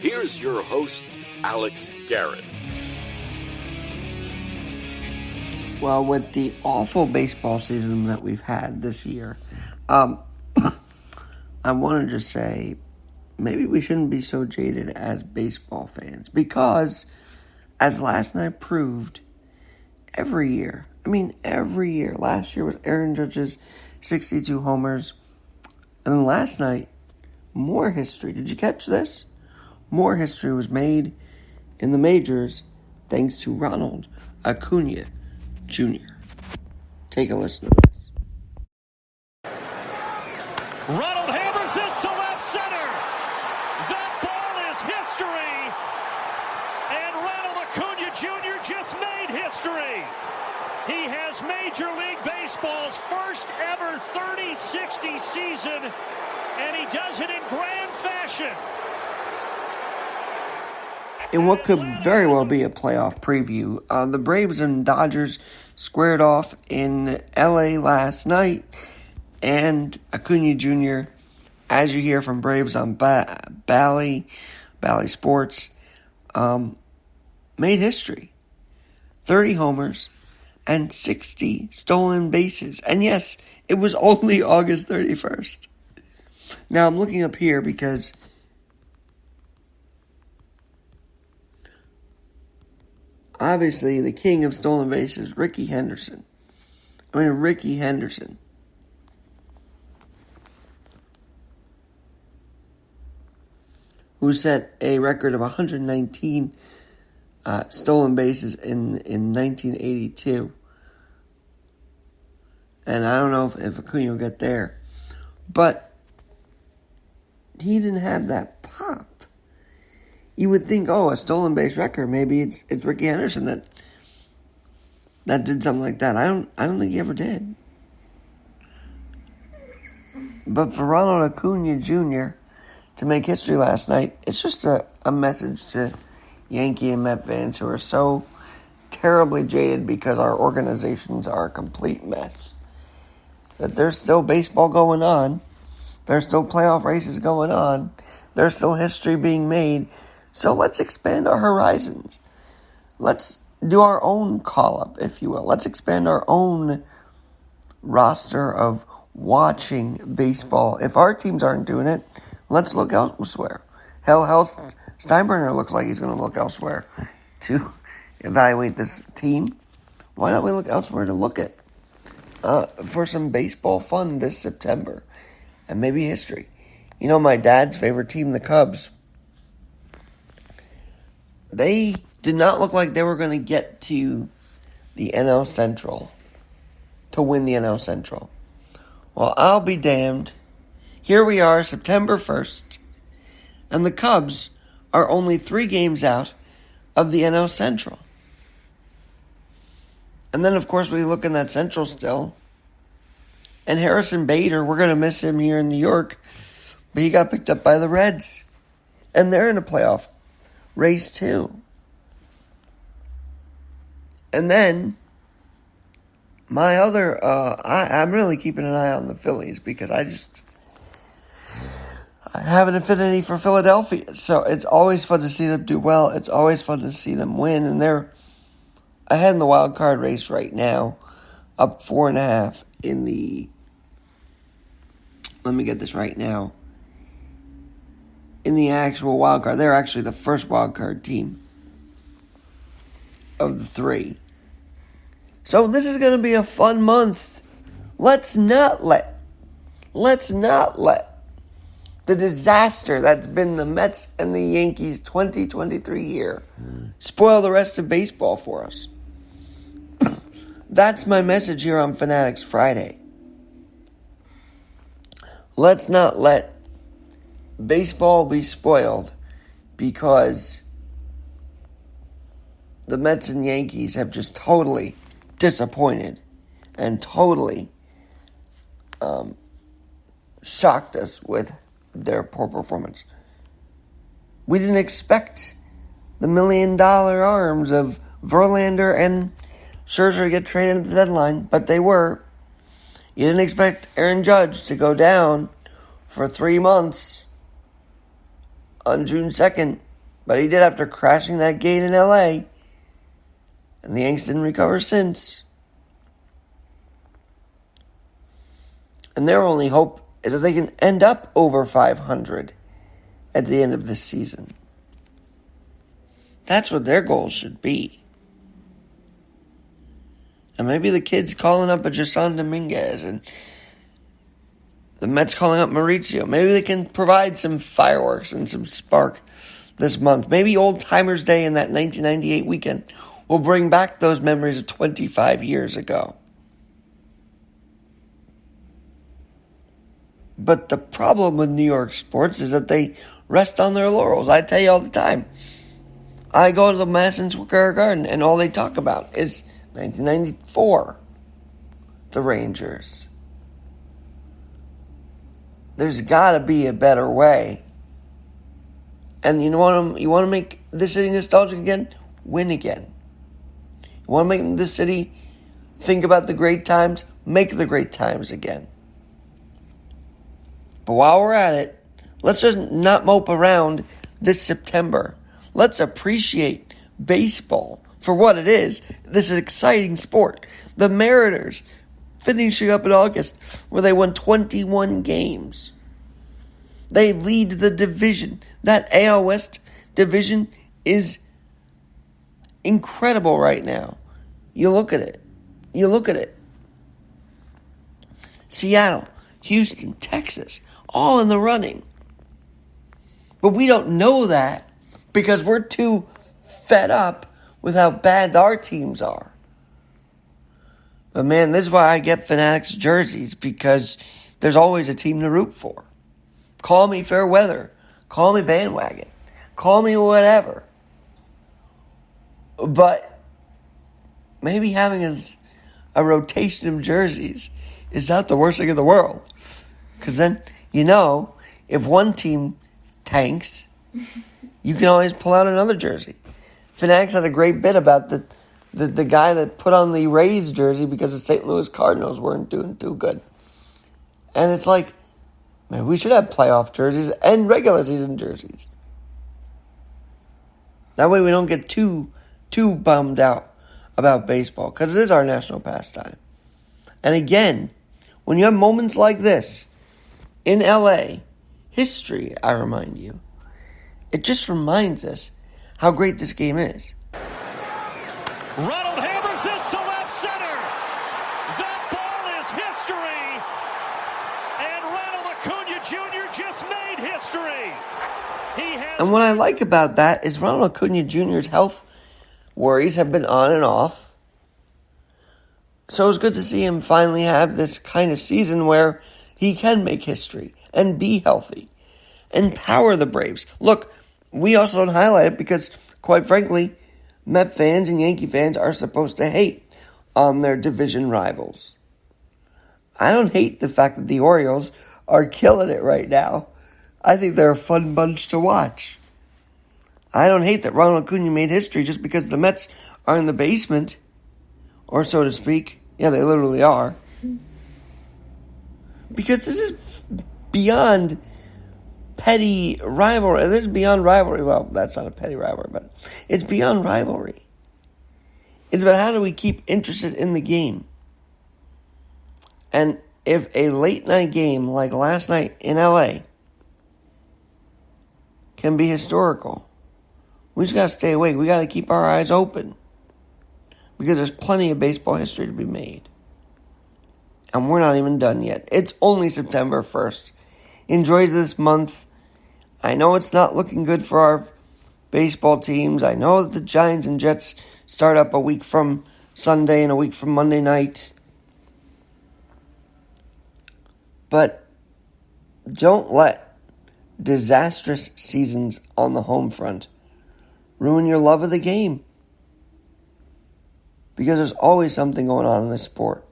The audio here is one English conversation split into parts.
Here's your host, Alex Garrett. Well, with the awful baseball season that we've had this year, I want to just say maybe we shouldn't be so jaded as baseball fans because, as last night proved, every year, last year was Aaron Judge's 62 homers, and then last night, more history. Did you catch this? More history was made in the majors thanks to Ronald Acuña Jr. Take a listen to this. Ronald hammers this to left center. That ball is history. And Ronald Acuña Jr. just made history. He has Major League Baseball's first ever 30-60 season, and he does it in grand fashion. In what could very well be a playoff preview, the Braves and Dodgers squared off in L.A. last night, and Acuña Jr., as you hear from Braves on Bally Sports, made history. 30 homers and 60 stolen bases. And yes, it was only August 31st. Now, I'm looking up here because obviously the king of stolen bases, Rickey Henderson, who set a record of 119 stolen bases in 1982. And I don't know if Acuña will get there. But he didn't have that pop. You would think, a stolen base record, maybe it's Rickey Henderson that did something like that. I don't think he ever did. But for Ronald Acuña Jr. to make history last night, it's just a message to Yankee and Met fans who are so terribly jaded because our organizations are a complete mess. That there's still baseball going on. There's still playoff races going on. There's still history being made. So let's expand our horizons. Let's do our own call-up, if you will. Let's expand our own roster of watching baseball. If our teams aren't doing it, let's look elsewhere. Hell, Steinbrenner looks like he's going to look elsewhere to evaluate this team. Why don't we look elsewhere to look at for some baseball fun this September and maybe history? You know, my dad's favorite team, the Cubs, they did not look like they were going to get to the NL Central to win the NL Central. Well, I'll be damned. Here we are, September 1st, and the Cubs are only 3 games out of the NL Central. And then, of course, we look in that Central still. And Harrison Bader, we're going to miss him here in New York, but he got picked up by the Reds. And they're in a playoff race too. And then, my other, I'm really keeping an eye on the Phillies because I have an affinity for Philadelphia. So it's always fun to see them do well. It's always fun to see them win. And they're ahead in the wild card race right now, up 4.5 in the, let me get this right now, in the actual wild card. They're actually the first wild card team of the 3. So this is going to be a fun month. Let's not let the disaster that's been the Mets and the Yankees 2023 year spoil the rest of baseball for us. That's my message here on Fanatics Friday. Let's not let baseball be spoiled because the Mets and Yankees have just totally disappointed and totally shocked us with their poor performance. We didn't expect the $1 million arms of Verlander and Scherzer to get traded at the deadline, but they were. You didn't expect Aaron Judge to go down for 3 months on June 2nd But he did after crashing that gate in L.A., and the Yankees didn't recover since. And their only hope is that they can end up over 500 at the end of this season. That's what their goal should be. And maybe the kids calling up a Jason Dominguez and the Mets calling up Mauricio. Maybe they can provide some fireworks and some spark this month. Maybe Old Timers Day in that 1998 weekend will bring back those memories of 25 years ago. But the problem with New York sports is that they rest on their laurels. I tell you all the time. I go to the Madison Square Garden and all they talk about is 1994, the Rangers. There's got to be a better way. And you want to make this city nostalgic again? Win again. You want to make this city think about the great times? Make the great times again. But while we're at it, let's just not mope around this September. Let's appreciate baseball for what it is. This is an exciting sport. The Mariners finishing up in August where they won 21 games. They lead the division. That AL West division is incredible right now. You look at it. Seattle, Houston, Texas, all in the running. But we don't know that because we're too fed up with how bad our teams are. But man, this is why I get Fanatics jerseys, because there's always a team to root for. Call me fair weather. Call me bandwagon. Call me whatever. But maybe having a rotation of jerseys is not the worst thing in the world. Because then, if one team tanks, you can always pull out another jersey. Fanatics had a great bit about the guy that put on the Rays jersey because the St. Louis Cardinals weren't doing too good. And it's like, man, we should have playoff jerseys and regular season jerseys. That way we don't get too bummed out about baseball, because it is our national pastime. And again, when you have moments like this in LA, history, I remind you, it just reminds us how great this game is. Ronald hammers this to left center. That ball is history. And Ronald Acuña Jr. just made history. And what I like about that is Ronald Acuña Jr.'s health worries have been on and off. So it's good to see him finally have this kind of season where he can make history and be healthy and power the Braves. Look, we also don't highlight it because, quite frankly, Met fans and Yankee fans are supposed to hate on their division rivals. I don't hate the fact that the Orioles are killing it right now. I think they're a fun bunch to watch. I don't hate that Ronald Acuña made history just because the Mets are in the basement, or so to speak. Yeah, they literally are. Because this is beyond petty rivalry. This is beyond rivalry. Well, that's not a petty rivalry, but it's beyond rivalry. It's about how do we keep interested in the game. And if a late night game like last night in LA can be historical, we just got to stay awake. We got to keep our eyes open, because there's plenty of baseball history to be made. And we're not even done yet. It's only September 1st. Enjoy this month. I know it's not looking good for our baseball teams. I know that the Giants and Jets start up a week from Sunday and a week from Monday night. But don't let disastrous seasons on the home front ruin your love of the game. Because there's always something going on in this sport.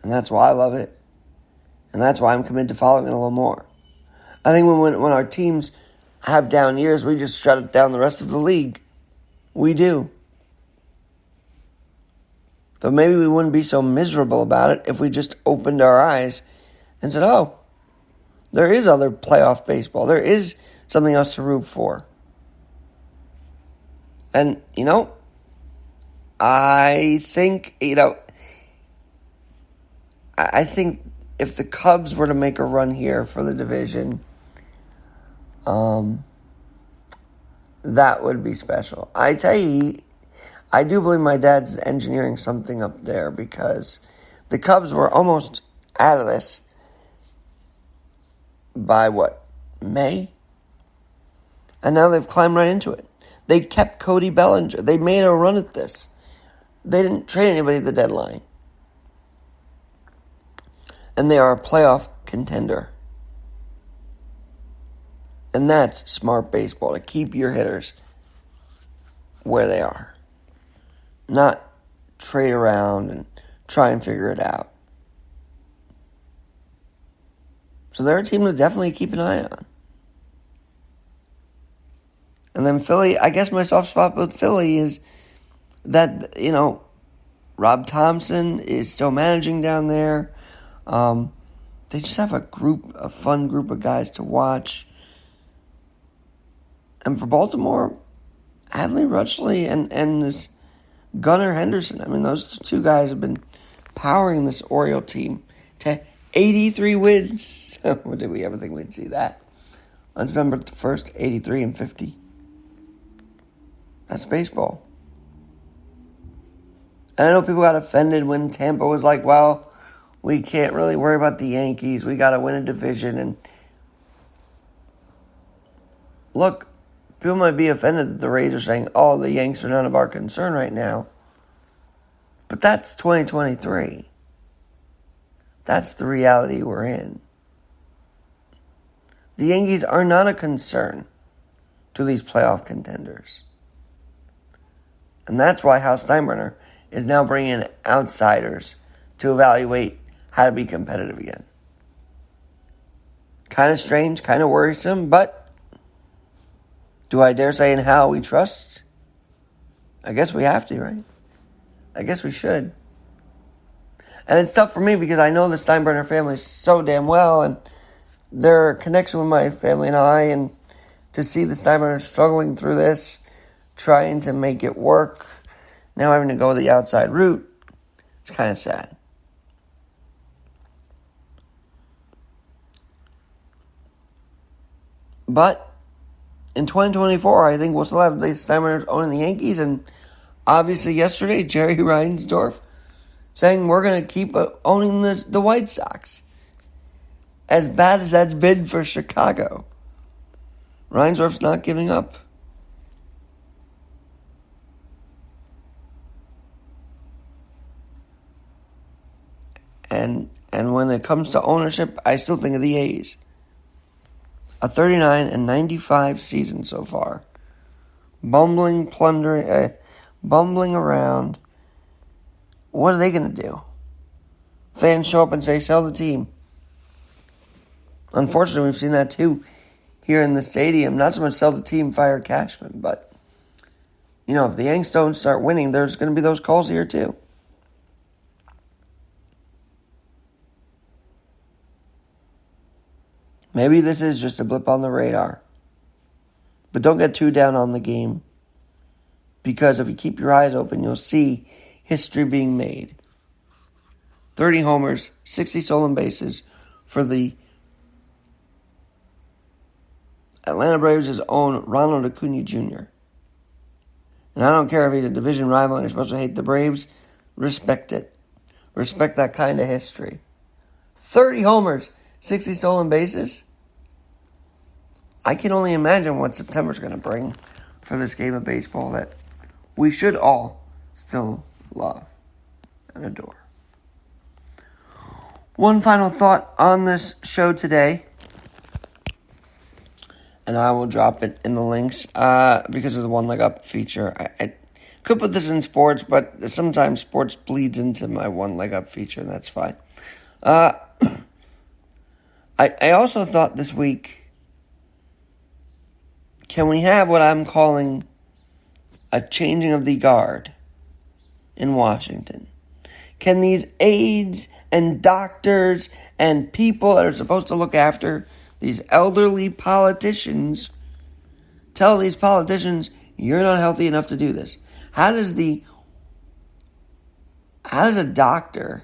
And that's why I love it. And that's why I'm committed to following it a little more. I think when our teams have down years, we just shut it down the rest of the league. We do. But maybe we wouldn't be so miserable about it if we just opened our eyes and said, oh, there is other playoff baseball. There is something else to root for. And, I think, I think if the Cubs were to make a run here for the division, that would be special. I tell you, I do believe my dad's engineering something up there because the Cubs were almost out of this by May? And now they've climbed right into it. They kept Cody Bellinger. They made a run at this. They didn't trade anybody at the deadline. And they are a playoff contender. And that's smart baseball, to keep your hitters where they are. Not trade around and try and figure it out. So they're a team to definitely keep an eye on. And then Philly, I guess my soft spot with Philly is that, Rob Thompson is still managing down there. They just have a fun group of guys to watch. And for Baltimore, Adley Rutschman and this Gunnar Henderson. I mean, those two guys have been powering this Oriole team to 83 wins. Did we ever think we'd see that? Let's remember the first 83 and 50. That's baseball. And I know people got offended when Tampa was like, well, we can't really worry about the Yankees. We got to win a division. And look, people might be offended that the Rays are saying, oh, the Yanks are none of our concern right now. But that's 2023. That's the reality we're in. The Yankees are not a concern to these playoff contenders. And that's why Hal Steinbrenner is now bringing in outsiders to evaluate how to be competitive again. Kind of strange, kind of worrisome, but do I dare say in Hal we trust? I guess we have to, right? I guess we should. And it's tough for me because I know the Steinbrenner family so damn well, and their connection with my family and I, and to see the Steinbrenners struggling through this, trying to make it work, now having to go the outside route, it's kind of sad. But in 2024, I think we'll still have the Steinbrenners owning the Yankees, and obviously yesterday, Jerry Reinsdorf saying we're going to keep owning the White Sox. As bad as that's been for Chicago, Reinsdorf's not giving up. And when it comes to ownership, I still think of the A's. A 39-95 season so far. Bumbling around. What are they going to do? Fans show up and say, sell the team. Unfortunately, we've seen that too here in the stadium. Not so much sell the team, fire Cashman, but, if the Yanks don't start winning, there's going to be those calls here too. Maybe this is just a blip on the radar. But don't get too down on the game. Because if you keep your eyes open, you'll see history being made. 30 homers, 60 stolen bases for the Atlanta Braves' own Ronald Acuña Jr. And I don't care if he's a division rival and you're supposed to hate the Braves. Respect it. Respect that kind of history. 30 homers, 60 stolen bases. I can only imagine what September's going to bring for this game of baseball that we should all still love and adore. One final thought on this show today, and I will drop it in the links because of the One Leg Up feature. I could put this in sports, but sometimes sports bleeds into my One Leg Up feature, and that's fine. I also thought this week, can we have what I'm calling a changing of the guard in Washington? Can these aides and doctors and people that are supposed to look after these elderly politicians tell these politicians, You're not healthy enough to do this. How does a doctor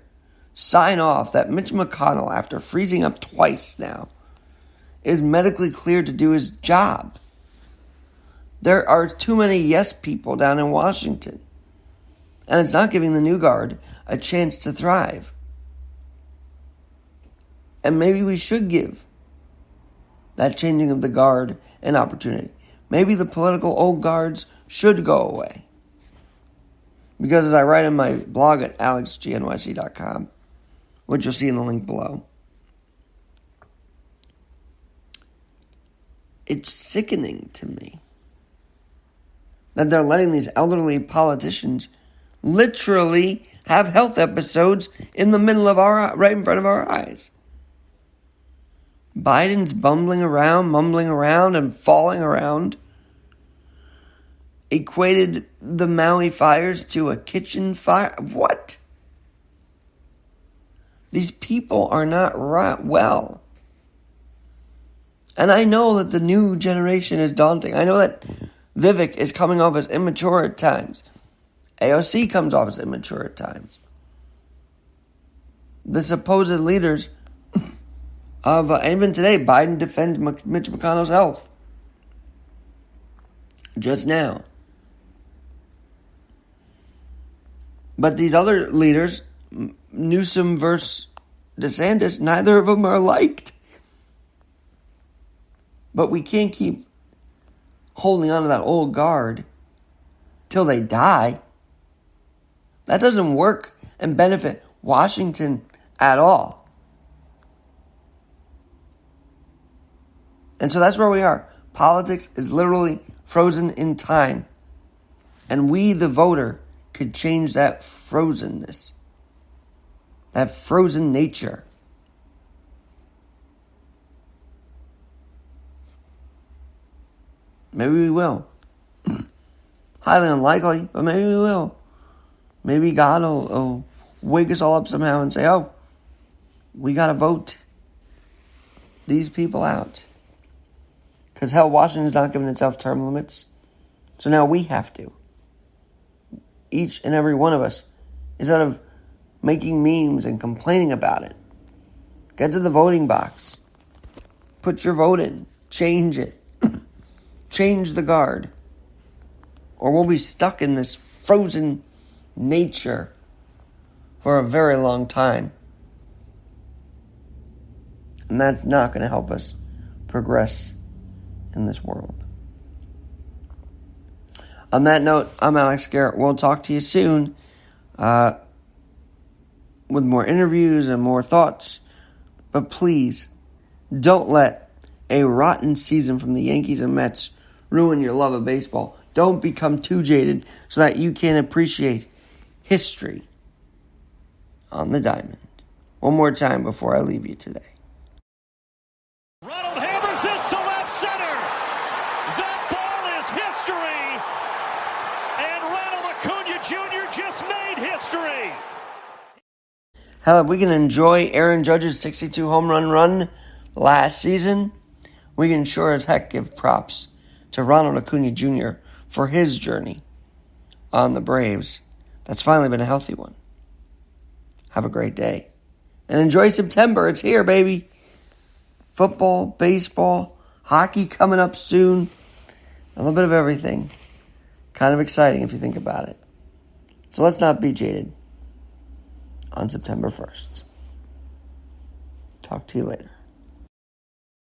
sign off that Mitch McConnell, after freezing up twice now, is medically cleared to do his job? There are too many yes people down in Washington. And it's not giving the new guard a chance to thrive. And maybe we should give that changing of the guard an opportunity. Maybe the political old guards should go away. Because as I write in my blog at alexgnyc.com, which you'll see in the link below, it's sickening to me that they're letting these elderly politicians literally have health episodes in the middle of right in front of our eyes. Biden's mumbling around, and falling around. Equated the Maui fires to a kitchen fire. What? These people are not right well. And I know that the new generation is daunting. I know that Vivek is coming off as immature at times. AOC comes off as immature at times. The supposed leaders of, even today, Biden defends Mitch McConnell's health. Just now. But these other leaders, Newsom versus DeSantis, neither of them are liked. But we can't keep holding on to that old guard till they die. That doesn't work and benefit Washington at all. And so that's where we are. Politics is literally frozen in time. And we, the voter, could change that frozenness. That frozen nature. Maybe we will. Highly unlikely, but maybe we will. Maybe God will wake us all up somehow and say, oh, we got to vote these people out. Because hell, Washington's not giving itself term limits. So now we have to. Each and every one of us, instead of making memes and complaining about it, get to the voting box. Put your vote in. Change it. Change the guard. Or we'll be stuck in this frozen nature for a very long time. And that's not going to help us progress in this world. On that note, I'm Alex Garrett. We'll talk to you soon with more interviews and more thoughts. But please, don't let a rotten season from the Yankees and Mets ruin your love of baseball. Don't become too jaded so that you can't appreciate history on the diamond. One more time before I leave you today. Ronald hammers this to left center. That ball is history. And Ronald Acuña Jr. just made history. Hell, if we can enjoy Aaron Judge's 62 home run last season, we can sure as heck give props to Ronald Acuña Jr. for his journey on the Braves. That's finally been a healthy one. Have a great day. And enjoy September. It's here, baby. Football, baseball, hockey coming up soon. A little bit of everything. Kind of exciting if you think about it. So let's not be jaded on September 1st. Talk to you later.